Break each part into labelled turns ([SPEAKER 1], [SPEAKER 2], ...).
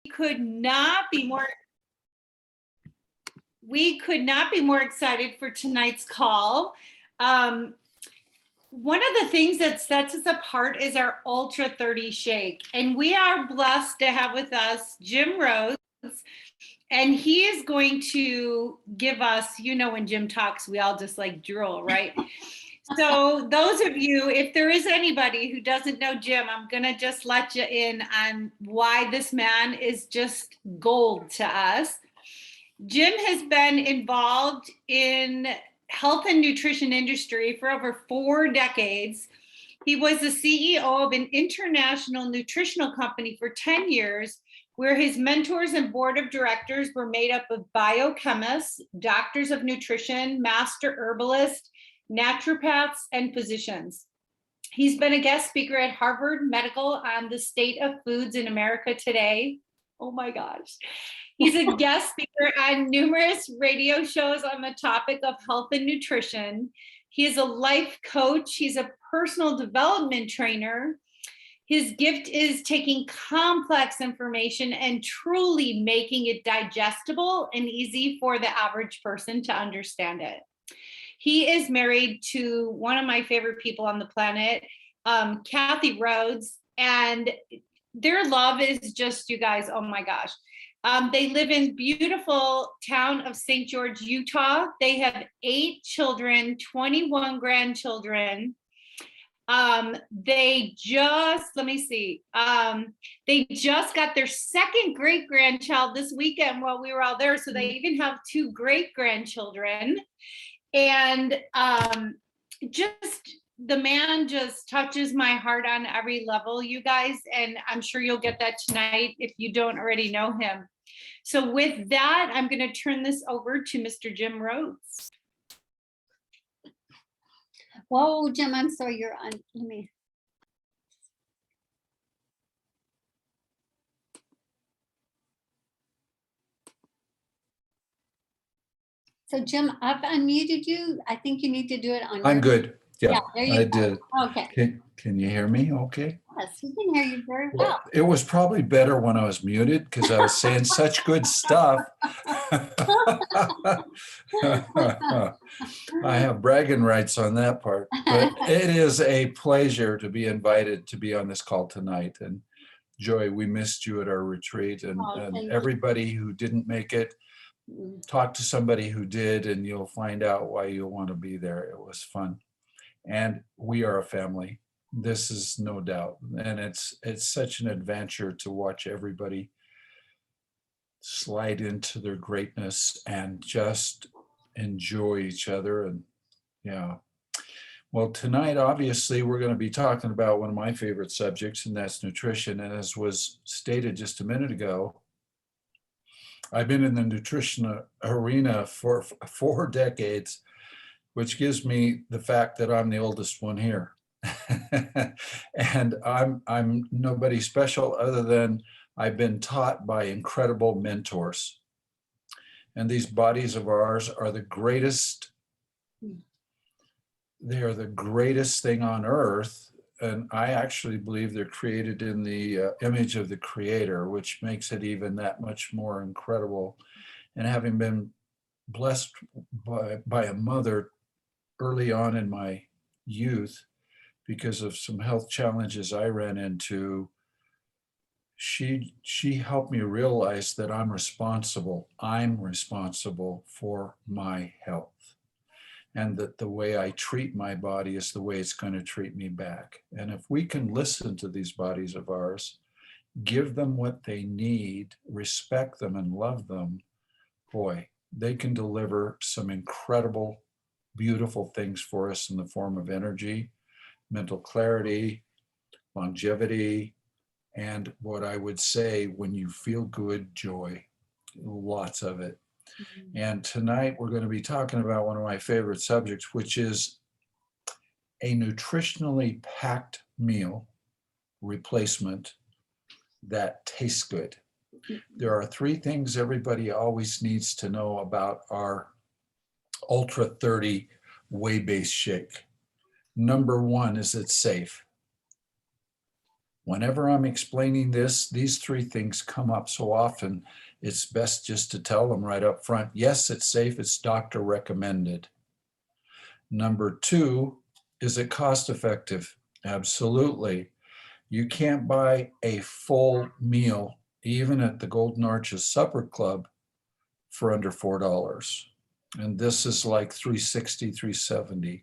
[SPEAKER 1] could not be more excited for tonight's call. One of the things that sets us apart is our Ultra 30 shake. And we are blessed to have with us Jim Rhoades. And he is going to give us, you know, when Jim talks, we all just like drool, right? So those of you, if there is anybody who doesn't know Jim, I'm going to just let you in on why this man is just gold to us. Jim has been involved in health and nutrition industry for over 4 decades. He was the CEO of an international nutritional company for 10 years, where his mentors and board of directors were made up of biochemists, doctors of nutrition, master herbalists, naturopaths, and physicians. He's been a guest speaker at Harvard Medical on the state of foods in America today. Oh my gosh. He's a guest speaker on numerous radio shows on the topic of health and nutrition. He is a life coach. He's a personal development trainer. His gift is taking complex information and truly making it digestible and easy for the average person to understand it. He is married to one of my favorite people on the planet, Kathy Rhoades, and their love is just, you guys, oh my gosh. They live in beautiful town of St. George, Utah. They have 8 children, 21 grandchildren. They just, they just got their 2nd great grandchild this weekend while we were all there. So they even have 2 great grandchildren. And just the man just touches my heart on every level, you guys. And I'm sure you'll get that tonight if you don't already know him. So with that, I'm going to turn this over to Mr. Jim Rhoades.
[SPEAKER 2] Whoa, Jim, I'm sorry, you're on. Let me. So Jim, I've unmuted you. I think you need to do it on.
[SPEAKER 3] I'm good. Yeah,
[SPEAKER 2] there you
[SPEAKER 3] I
[SPEAKER 2] go.
[SPEAKER 3] did.
[SPEAKER 2] Okay.
[SPEAKER 3] Can you hear me okay?
[SPEAKER 2] Yes, we can hear you very well.
[SPEAKER 3] It was probably better when I was muted because I was saying such good stuff. I have bragging rights on that part, but it is a pleasure to be invited to be on this call tonight. And Joy, we missed you at our retreat, and everybody who didn't make it, talk to somebody who did, and you'll find out why you'll want to be there. It was fun. And we are a family. This is no doubt. And it's such an adventure to watch everybody slide into their greatness and just enjoy each other. And yeah. Well, tonight, obviously, we're going to be talking about one of my favorite subjects, and that's nutrition. And as was stated just a minute ago, I've been in the nutrition arena for 4 decades, which gives me the fact that I'm the oldest one here. And I'm nobody special other than I've been taught by incredible mentors. And these bodies of ours are the greatest. They are the greatest thing on earth. And I actually believe they're created in the image of the Creator, which makes it even that much more incredible. And having been blessed by a mother early on in my youth, because of some health challenges I ran into, she helped me realize that I'm responsible for my health, and that the way I treat my body is the way it's going to treat me back. And if we can listen to these bodies of ours, give them what they need, respect them and love them, boy, they can deliver some incredible, beautiful things for us in the form of energy, mental clarity, longevity, and what I would say, when you feel good, joy, lots of it. Mm-hmm. And tonight we're going to be talking about one of my favorite subjects, which is a nutritionally packed meal replacement that tastes good. There are 3 things everybody always needs to know about our Ultra 30 whey-based shake. Number 1 is it's safe. Whenever I'm explaining this, these three things come up so often, it's best just to tell them right up front. Yes, it's safe, it's doctor recommended. Number two, is it cost effective? Absolutely. You can't buy a full meal, even at the Golden Arches Supper Club, for under $4. And this is like $360, $370.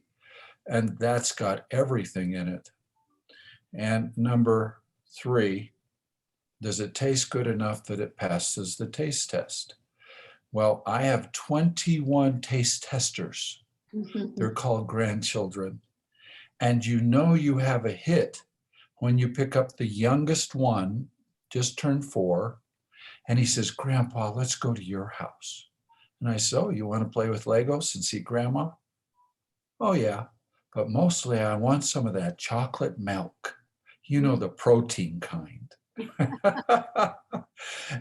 [SPEAKER 3] And that's got everything in it. And number three, does it taste good enough that it passes the taste test? Well, I have 21 taste testers. They're called grandchildren. And you know you have a hit when you pick up the youngest one, just turned 4, and he says, Grandpa, let's go to your house. And I said, oh, you want to play with Legos and see Grandma? Oh, yeah, but mostly I want some of that chocolate milk, you know, the protein kind.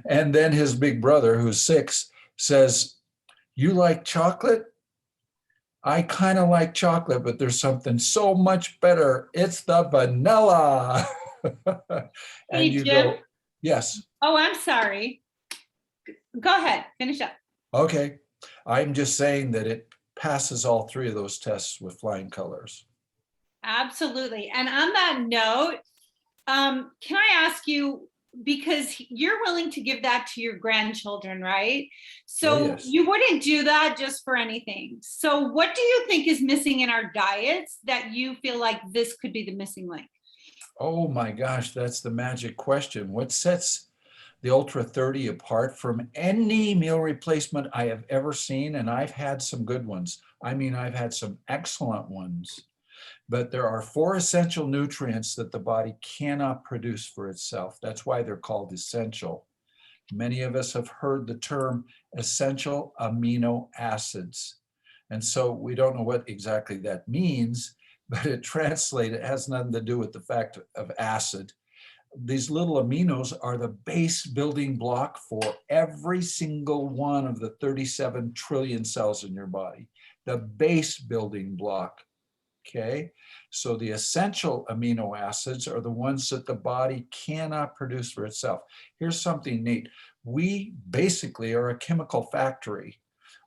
[SPEAKER 3] And then his big brother, who's 6, says, you like chocolate? I kind of like chocolate, but there's something so much better. It's the vanilla. And
[SPEAKER 1] Hey,
[SPEAKER 3] you
[SPEAKER 1] Jim.
[SPEAKER 3] go, yes.
[SPEAKER 1] Oh, I'm sorry. Go ahead, finish up.
[SPEAKER 3] Okay. I'm just saying that it passes all 3 of those tests with flying colors.
[SPEAKER 1] Absolutely. And on that note, can I ask you, because you're willing to give that to your grandchildren, right? So
[SPEAKER 3] Oh, yes.
[SPEAKER 1] you wouldn't do that just for anything. So what do you think is missing in our diets that you feel like this could be the missing link?
[SPEAKER 3] Oh my gosh, that's the magic question. What sets the Ultra 30 apart from any meal replacement I have ever seen? And I've had some good ones. I mean, I've had some excellent ones. But there are 4 essential nutrients that the body cannot produce for itself. That's why they're called essential. Many of us have heard the term essential amino acids. And so we don't know what exactly that means, but it translated, it has nothing to do with the fact of acid. These little aminos are the base building block for every single one of the 37 trillion cells in your body. The base building block. Okay, so the essential amino acids are the ones that the body cannot produce for itself. Here's something neat. We basically are a chemical factory,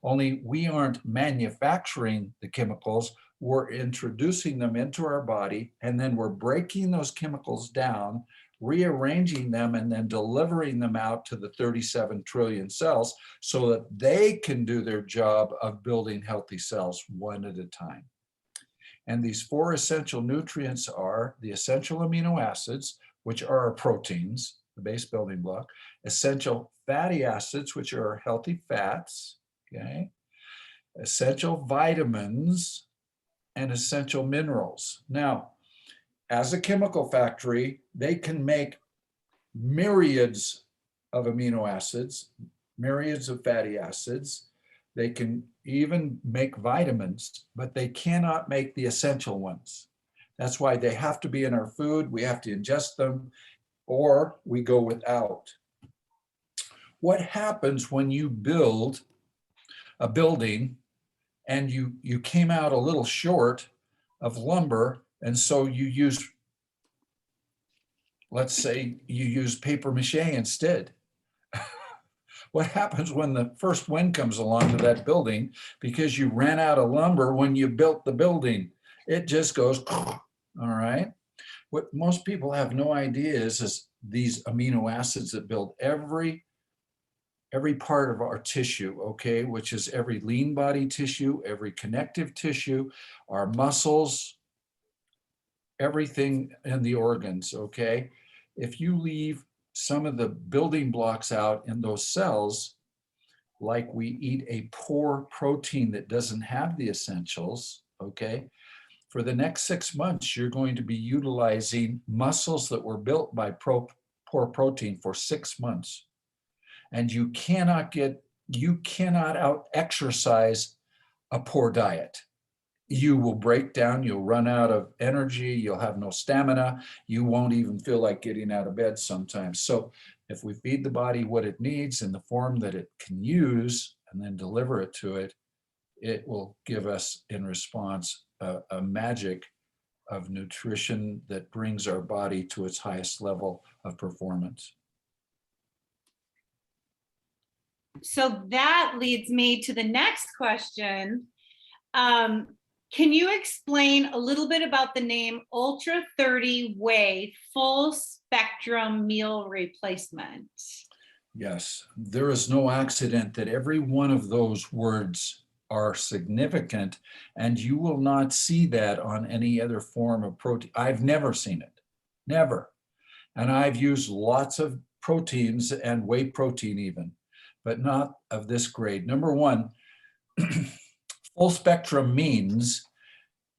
[SPEAKER 3] only we aren't manufacturing the chemicals, we're introducing them into our body, and then we're breaking those chemicals down, rearranging them, and then delivering them out to the 37 trillion cells so that they can do their job of building healthy cells one at a time. And these 4 essential nutrients are the essential amino acids, which are our proteins, the base building block, essential fatty acids, which are our healthy fats, okay, essential vitamins, and essential minerals. Now, as a chemical factory, they can make myriads of amino acids, myriads of fatty acids. They can even make vitamins, but they cannot make the essential ones. That's why they have to be in our food. We have to ingest them, or we go without. What happens when you build a building and you came out a little short of lumber, and so you use, let's say you use paper mache instead? What happens when the first wind comes along to that building because you ran out of lumber when you built the building? It just goes, all right? What most people have no idea is these amino acids that build every part of our tissue, okay, which is every lean body tissue, every connective tissue, our muscles, everything in the organs, okay? If you leave some of the building blocks out in those cells, like we eat a poor protein that doesn't have the essentials, okay, for the next 6 months, you're going to be utilizing muscles that were built by poor protein for 6 months. And you cannot out exercise a poor diet. You will break down, you'll run out of energy, you'll have no stamina, you won't even feel like getting out of bed sometimes. So if we feed the body what it needs in the form that it can use and then deliver it to it, it will give us in response a magic of nutrition that brings our body to its highest level of performance.
[SPEAKER 1] So that leads me to the next question. Can you explain a little bit about the name Ultra 30 WHEY full spectrum meal replacement?
[SPEAKER 3] Yes, there is no accident that every one of those words are significant, and you will not see that on any other form of protein. I've never seen it, never. And I've used lots of proteins and whey protein even, but not of this grade. Number one, full spectrum means,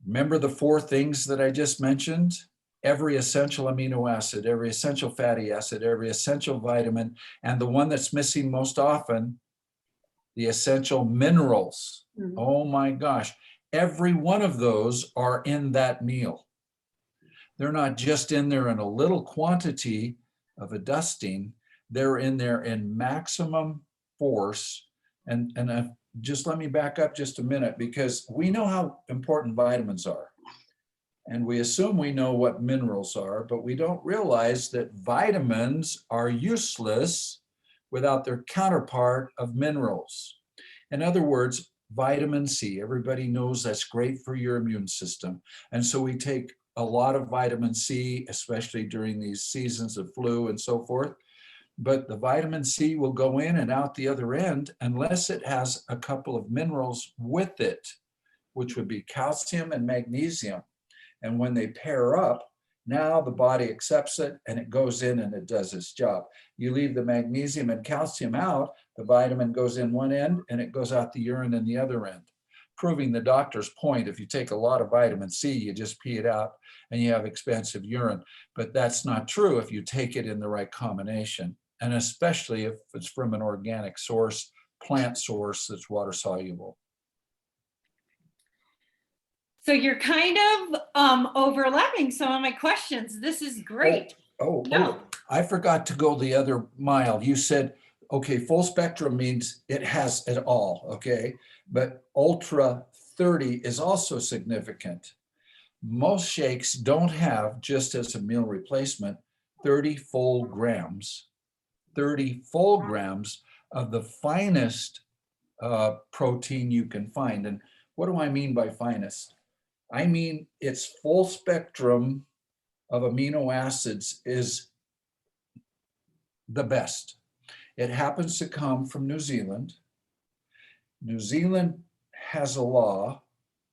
[SPEAKER 3] remember the four things that I just mentioned? Every essential amino acid, every essential fatty acid, every essential vitamin, and the one that's missing most often, the essential minerals.
[SPEAKER 2] Mhm.
[SPEAKER 3] Oh my gosh, every one of those are in that meal. They're not just in there in a little quantity of a dusting, they're in there in maximum force. And just let me back up just a minute, because we know how important vitamins are. And we assume we know what minerals are, but we don't realize that vitamins are useless without their counterpart of minerals. In other words, vitamin C, everybody knows that's great for your immune system. And so we take a lot of vitamin C, especially during these seasons of flu and so forth. But the vitamin C will go in and out the other end unless it has a couple of minerals with it, which would be calcium and magnesium. And when they pair up, now the body accepts it and it goes in and it does its job. You leave the magnesium and calcium out, the vitamin goes in one end and it goes out the urine in the other end, proving the doctor's point. If you take a lot of vitamin C, you just pee it out and you have expensive urine. But that's not true if you take it in the right combination, and especially if it's from an organic source, plant source that's water soluble.
[SPEAKER 1] So you're kind of overlapping some of my questions. This is great.
[SPEAKER 3] Oh, I forgot to go the other mile. You said, okay, full spectrum means it has it all, okay? But ultra 30 is also significant. Most shakes don't have, just as a meal replacement, 30 full grams of the finest protein you can find. And what do I mean by finest? I mean, its full spectrum of amino acids is the best. It happens to come from New Zealand. New Zealand has a law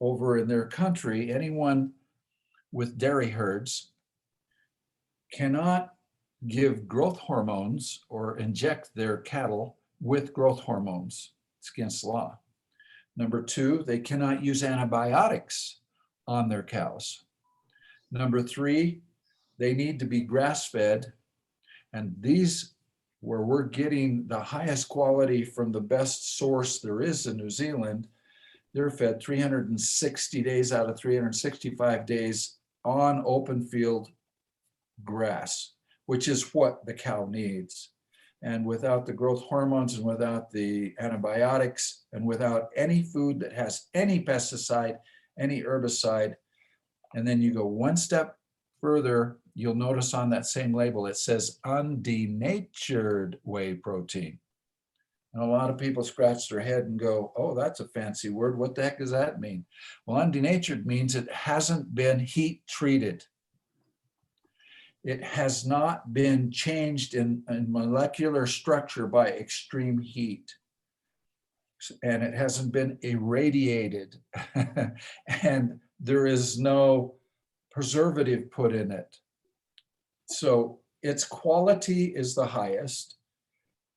[SPEAKER 3] over in their country, anyone with dairy herds cannot give growth hormones or inject their cattle with growth hormones. It's against the law. Number two, they cannot use antibiotics on their cows. Number three, they need to be grass-fed. And these, where we're getting the highest quality from the best source there is in New Zealand, they're fed 360 days out of 365 days on open field grass, which is what the cow needs. And without the growth hormones and without the antibiotics and without any food that has any pesticide, any herbicide, and then you go one step further, you'll notice on that same label, it says undenatured whey protein. And a lot of people scratch their head and go, oh, that's a fancy word. What the heck does that mean? Well, undenatured means it hasn't been heat treated. It has not been changed in molecular structure by extreme heat. And it hasn't been irradiated. And there is no preservative put in it. So its quality is the highest,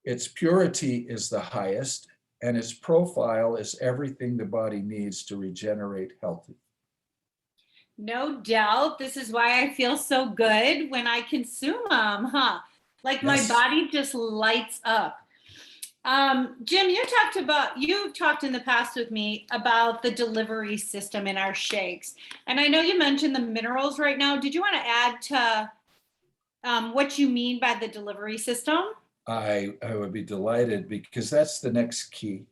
[SPEAKER 3] its purity is the highest, and its profile is everything the body needs to regenerate healthy.
[SPEAKER 1] No doubt. This is why I feel so good when I consume them, huh? Like my
[SPEAKER 3] Yes.
[SPEAKER 1] body just lights up. Jim, you've talked in the past with me about the delivery system in our shakes. And I know you mentioned the minerals right now. Did you want to add to what you mean by the delivery system?
[SPEAKER 3] I would be delighted, because that's the next key.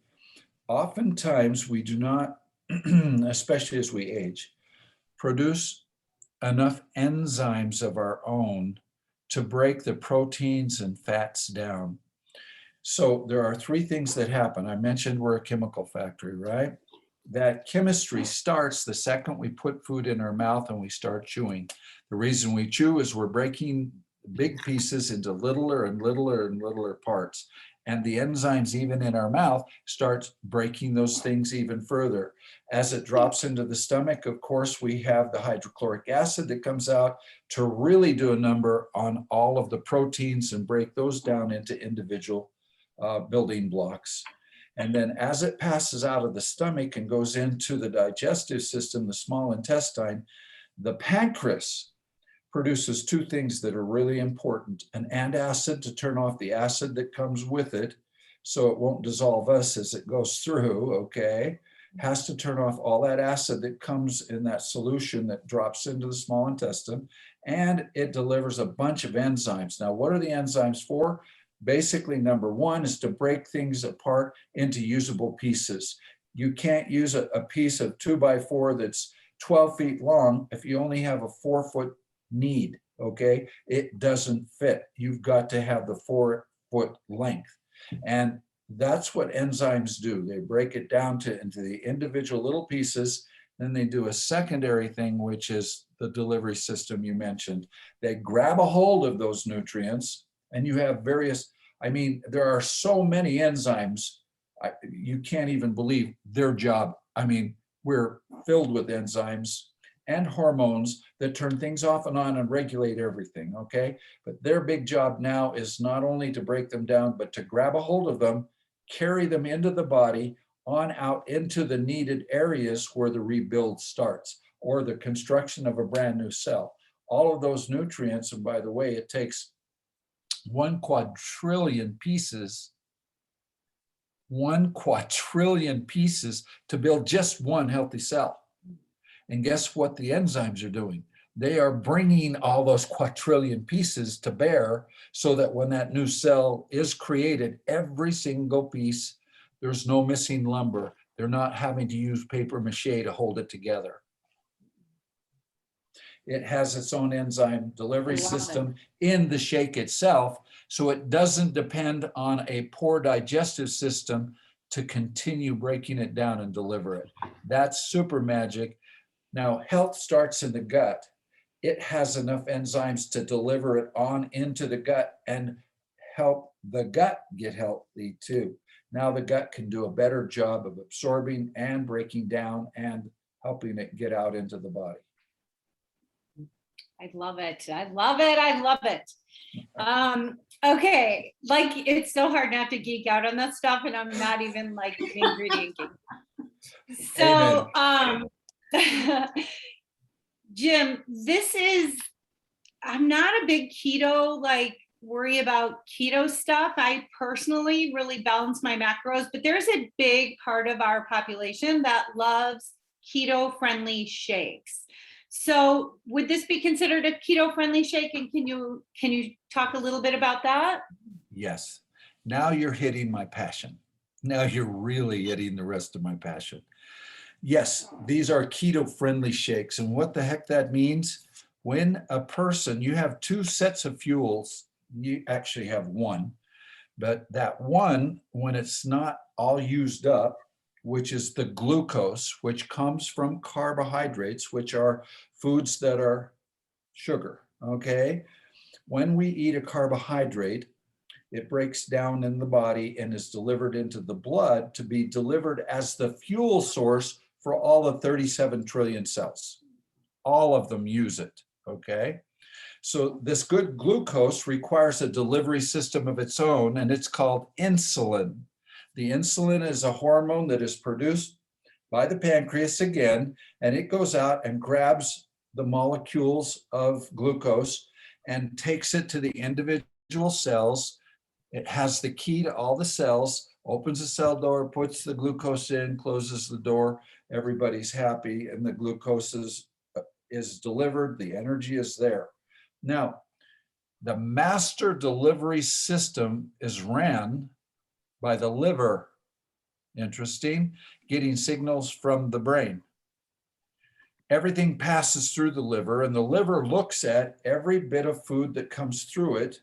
[SPEAKER 3] Oftentimes we do not, especially as we age, produce enough enzymes of our own to break the proteins and fats down. So there are three things that happen. I mentioned we're a chemical factory, right? That chemistry starts the second we put food in our mouth and we start chewing. The reason we chew is we're breaking big pieces into littler and littler and littler parts. And the enzymes, even in our mouth, start breaking those things even further. As it drops into the stomach, of course, we have the hydrochloric acid that comes out to really do a number on all of the proteins and break those down into individual building blocks. And then as it passes out of the stomach and goes into the digestive system, the small intestine, the pancreas produces two things that are really important: an antacid to turn off the acid that comes with it so it won't dissolve us as it goes through, okay? Has to turn off all that acid that comes in that solution that drops into the small intestine, and it delivers a bunch of enzymes. Now, what are the enzymes for? Basically, number one is to break things apart into usable pieces. You can't use a piece of 2x4 that's 12 feet long if you only have a 4-foot need, okay? It doesn't fit. You've got to have the 4-foot length. And that's what enzymes do. They break it down into the individual little pieces. Then they do a secondary thing, which is the delivery system you mentioned. They grab a hold of those nutrients, and you have various, I mean, there are so many enzymes, you can't even believe their job. I mean, we're filled with enzymes and hormones that turn things off and on and regulate everything, okay? But their big job now is not only to break them down, but to grab a hold of them, carry them into the body, on out into the needed areas where the rebuild starts, or the construction of a brand new cell. All of those nutrients, and by the way, it takes 1 quadrillion pieces to build just one healthy cell. And guess what the enzymes are doing? They are bringing all those quadrillion pieces to bear so that when that new cell is created, every single piece, there's no missing lumber. They're not having to use paper mache to hold it together. It has its own enzyme delivery system in the shake itself, so it doesn't depend on a poor digestive system to continue breaking it down and deliver it. That's super magic. Now, health starts in the gut. It has enough enzymes to deliver it on into the gut and help the gut get healthy too. Now the gut can do a better job of absorbing and breaking down and helping it get out into the body.
[SPEAKER 1] I love it. I love it. I love it. Okay. Like, it's so hard not to geek out on that stuff, and I'm not even like ingredient geek. So, Jim, I'm not a big keto, like, worry about keto stuff. I personally really balance my macros, but there's a big part of our population that loves keto friendly shakes. So would this be considered a keto friendly shake? And can you talk a little bit about that?
[SPEAKER 3] Yes. Now you're hitting my passion. Now you're really hitting the rest of my passion. Yes, these are keto friendly shakes. And what the heck that means? When a person, you have two sets of fuels, you actually have one, but that one, when it's not all used up, which is the glucose, which comes from carbohydrates, which are foods that are sugar, okay? When we eat a carbohydrate, it breaks down in the body and is delivered into the blood to be delivered as the fuel source for all the 37 trillion cells. All of them use it, okay? So this good glucose requires a delivery system of its own, and it's called insulin. The insulin is a hormone that is produced by the pancreas again, and it goes out and grabs the molecules of glucose and takes it to the individual cells. It has the key to all the cells, opens the cell door, puts the glucose in, closes the door, everybody's happy, and the glucose is delivered, the energy is there. Now, the master delivery system is ran by the liver, interesting, getting signals from the brain. everything passes through the liver, and the liver looks at every bit of food that comes through it,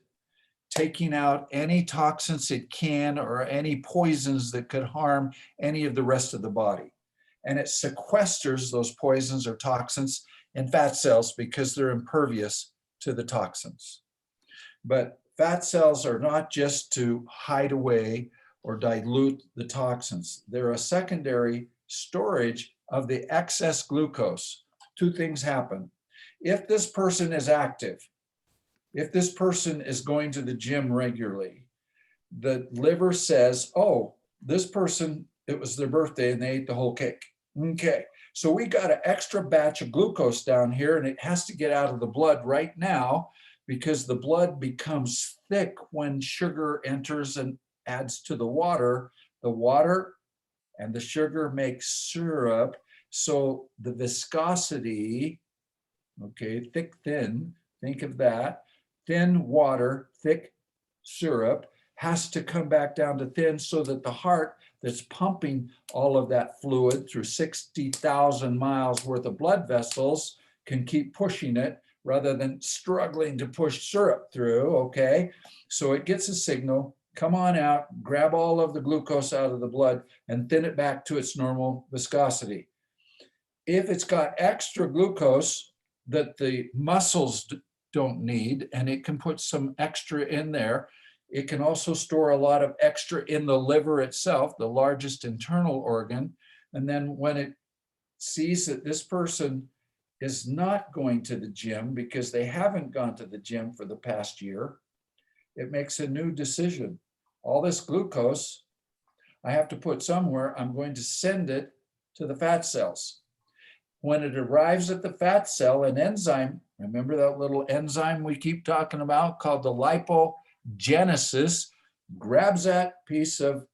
[SPEAKER 3] taking out any toxins it can or any poisons that could harm any of the rest of the body. And it sequesters those poisons or toxins in fat cells because they're impervious to the toxins. But fat cells are not just to hide away or dilute the toxins. They're a secondary storage of the excess glucose. Two things happen. If this person is active, if this person is going to the gym regularly, the liver says, oh, this person, it was their birthday and they ate the whole cake. Okay, so we got an extra batch of glucose down here and it has to get out of the blood right now because the blood becomes thick when sugar enters and adds to the water. The water and the sugar make syrup. So the viscosity, okay, thick, thin, think of that. Thin water, thick syrup has to come back down to thin so that the heart that's pumping all of that fluid through 60,000 miles worth of blood vessels can keep pushing it rather than struggling to push syrup through, okay? So it gets a signal, come on out, grab all of the glucose out of the blood and thin it back to its normal viscosity. If it's got extra glucose that the muscles don't need, and it can put some extra in there, it can also store a lot of extra in the liver itself, the largest internal organ. And then when it sees that this person is not going to the gym because they haven't gone to the gym for the past year, it makes a new decision. All this glucose, I have to put somewhere. I'm going to send it to the fat cells. When it arrives at the fat cell, an enzyme, remember that little enzyme we keep talking about called the lipogenesis, grabs that piece of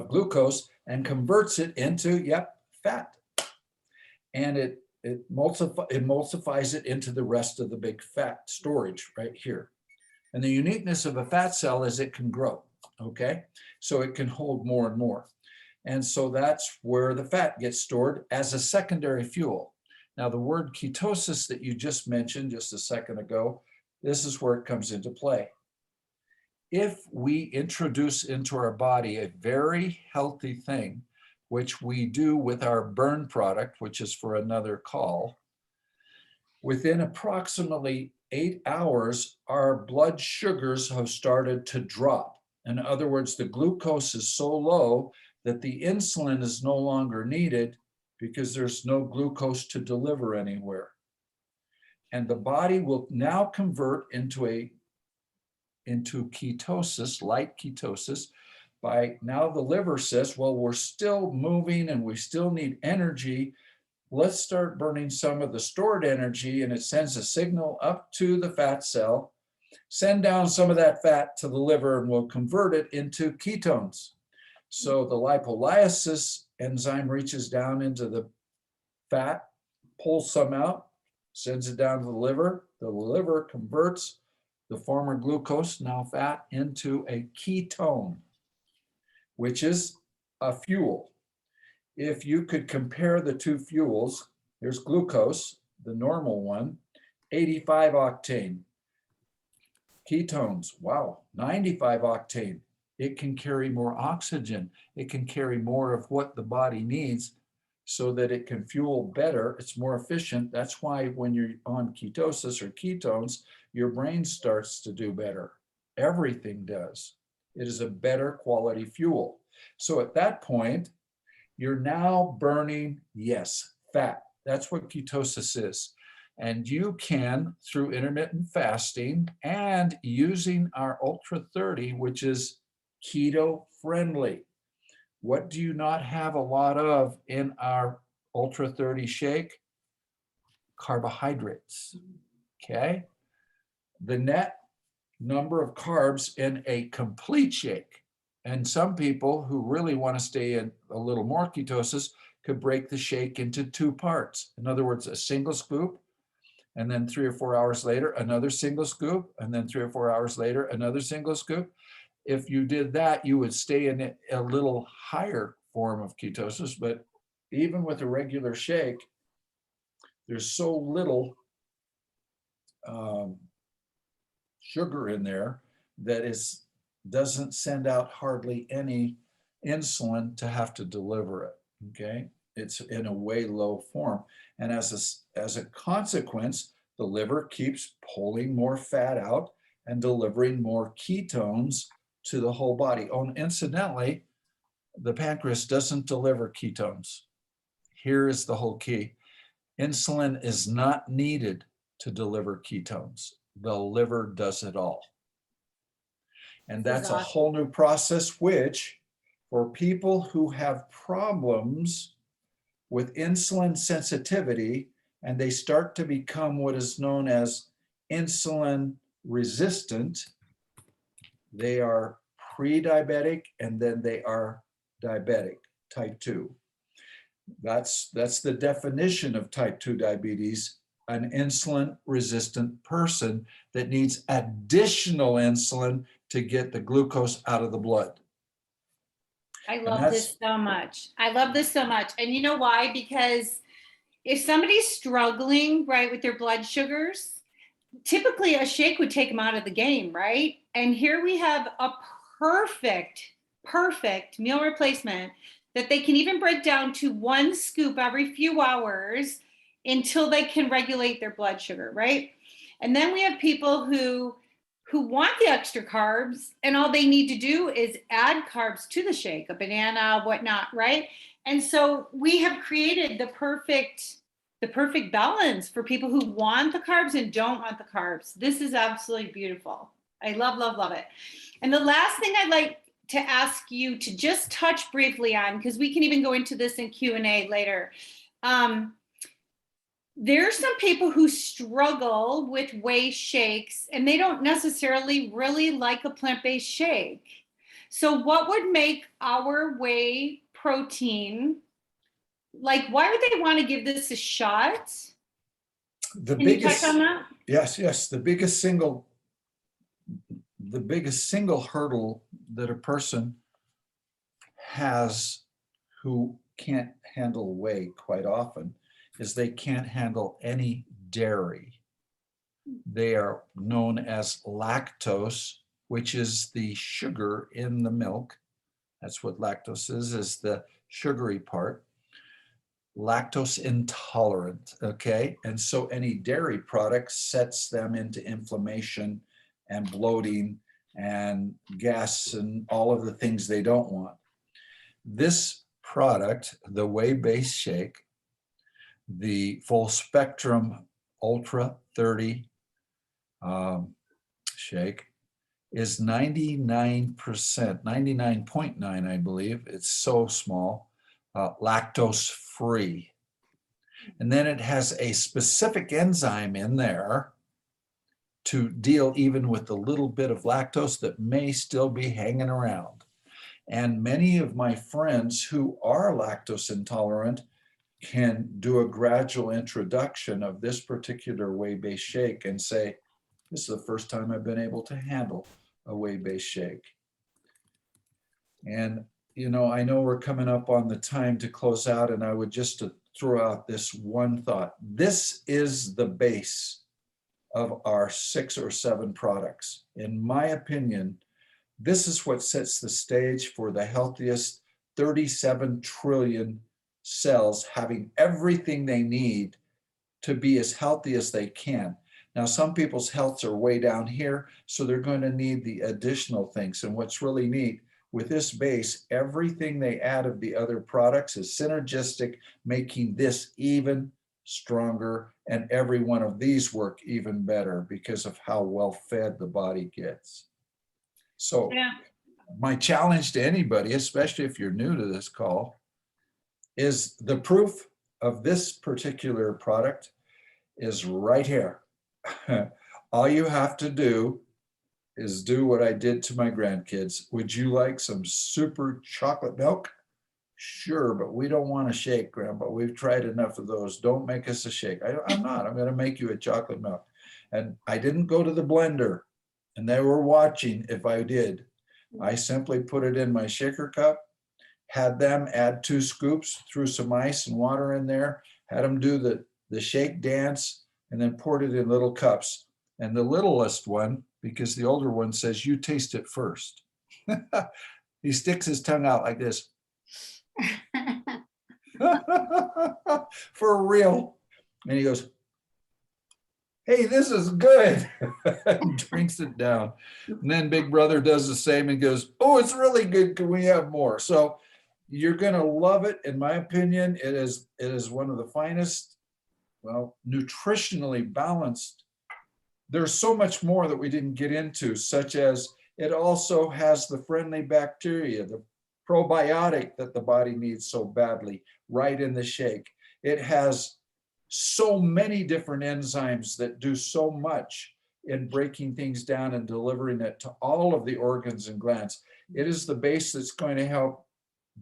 [SPEAKER 3] glucose and converts it into, fat. And it emulsifies it into the rest of the big fat storage right here. And the uniqueness of a fat cell is it can grow, okay? So it can hold more and more. And so that's where the fat gets stored as a secondary fuel. Now, the word ketosis that you just mentioned just a second ago, this is where it comes into play. If we introduce into our body a very healthy thing, which we do with our burn product, which is for another call, within approximately 8 hours, our blood sugars have started to drop. In other words, the glucose is so low that the insulin is no longer needed because there's no glucose to deliver anywhere. And the body will now convert into ketosis, light ketosis, by now the liver says, well, we're still moving and we still need energy. Let's start burning some of the stored energy, and it sends a signal up to the fat cell, send down some of that fat to the liver and we'll convert it into ketones. So the lipolysis enzyme reaches down into the fat, pulls some out, sends it down to the liver. The liver converts the former glucose, now fat, into a ketone, which is a fuel. If you could compare the two fuels, here's glucose, the normal one, 85 octane. Ketones, wow, 95 octane. It can carry more oxygen. It can carry more of what the body needs so that it can fuel better. It's more efficient. That's why when you're on ketosis or ketones, your brain starts to do better. Everything does. It is a better quality fuel. So at that point, you're now burning, yes, fat. That's what ketosis is. And you can, through intermittent fasting and using our Ultra 30, which is keto friendly. What do you not have a lot of in our Ultra 30 shake? Carbohydrates, okay? The net number of carbs in a complete shake. And some people who really want to stay in a little more ketosis could break the shake into 2 parts. In other words, a single scoop, and then 3 or 4 hours later, another single scoop, and then 3 or 4 hours later, another single scoop. If you did that, you would stay in a little higher form of ketosis, but even with a regular shake, there's so little sugar in there that doesn't send out hardly any insulin to have to deliver it. Okay, it's in a way low form, and as a consequence, the liver keeps pulling more fat out and delivering more ketones to the whole body. Oh, and incidentally, the pancreas doesn't deliver ketones. Here is the whole key. Insulin is not needed to deliver ketones. The liver does it all. And that's a whole new process, which for people who have problems with insulin sensitivity, and they start to become what is known as insulin resistant, they are pre-diabetic and then they are diabetic, type 2. That's the definition of type 2 diabetes, an insulin resistant person that needs additional insulin to get the glucose out of the blood.
[SPEAKER 1] I love this so much. I love this so much. And you know why? Because if somebody's struggling, right, with their blood sugars, typically a shake would take them out of the game, right? And here we have a perfect meal replacement that they can even break down to 1 scoop every few hours until they can regulate their blood sugar, right? And then we have people who want the extra carbs, and all they need to do is add carbs to the shake, a banana, whatnot, right? And so we have created the perfect balance for people who want the carbs and don't want the carbs. This is absolutely beautiful. I love it. And the last thing I'd like to ask you to just touch briefly on, because we can even go into this in Q&A later. There's some people who struggle with whey shakes and they don't necessarily really like a plant-based shake. So what would make our whey protein, like, why would they want to give this a shot? Can you touch on that?
[SPEAKER 3] Yes. The biggest single hurdle that a person has who can't handle whey quite often is they can't handle any dairy. They are known as lactose, which is the sugar in the milk. That's what lactose is the sugary part. Lactose intolerant, okay? And so any dairy product sets them into inflammation and bloating and gas and all of the things they don't want. This product, the whey-based shake, the full spectrum Ultra 30 shake, is 99%, 99.9, I believe. It's so small, lactose free. And then it has a specific enzyme in there to deal even with the little bit of lactose that may still be hanging around. And many of my friends who are lactose intolerant can do a gradual introduction of this particular whey-based shake and say, this is the first time I've been able to handle a whey-based shake. And, you know, I know we're coming up on the time to close out, and I would just throw out this one thought. This is the base of our 6 or 7 products. In my opinion, this is what sets the stage for the healthiest 37 trillion cells having everything they need to be as healthy as they can. Now, some people's healths are way down here, so they're going to need the additional things. And what's really neat, with this base, everything they add of the other products is synergistic, making this even stronger, and every one of these work even better because of how well fed the body gets. So my challenge to anybody, especially if you're new to this call, is the proof of this particular product is right here. All you have to do is do what I did to my grandkids. Would you like some super chocolate milk? Sure, but we don't want a shake, Grandpa. We've tried enough of those. Don't make us a shake. I'm not. I'm going to make you a chocolate milk. And I didn't go to the blender, and they were watching if I did. I simply put it in my shaker cup, had them add 2 scoops, threw some ice and water in there, had them do the the shake dance, and then poured it in little cups. And the littlest one, because the older one says, you taste it first. He sticks his tongue out like this. For real. And he goes, hey, this is good. And drinks it down. And then big brother does the same and goes, oh, it's really good. Can we have more? So you're going to love it. In my opinion, it is one of the finest, well, nutritionally balanced. There's so much more that we didn't get into, such as it also has the friendly bacteria, the probiotic that the body needs so badly, right in the shake. It has so many different enzymes that do so much in breaking things down and delivering it to all of the organs and glands. It is the base that's going to help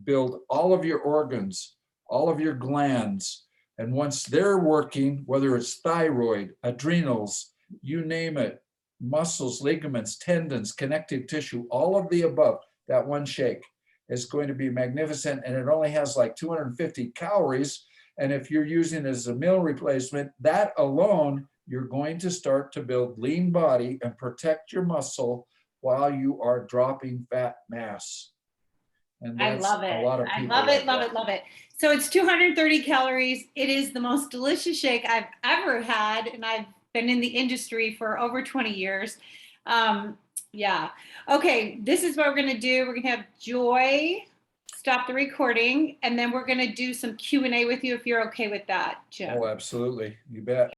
[SPEAKER 3] build all of your organs, all of your glands. And once they're working, whether it's thyroid, adrenals, you name it, muscles, ligaments, tendons, connective tissue, all of the above, that one shake is going to be magnificent. And it only has like 250 calories. And if you're using it as a meal replacement, that alone, you're going to start to build lean body and protect your muscle while you are dropping fat mass. And
[SPEAKER 1] I love it.
[SPEAKER 3] A lot of
[SPEAKER 1] I
[SPEAKER 3] people
[SPEAKER 1] love it, love
[SPEAKER 3] that.
[SPEAKER 1] it, love it. So it's 230 calories. It is the most delicious shake I've ever had. And I've been in the industry for over 20 years. Yeah. Okay. This is what we're going to do. We're going to have Joy stop the recording, and then we're going to do some Q&A with you if you're okay with that, Jim.
[SPEAKER 3] Oh, absolutely. You bet.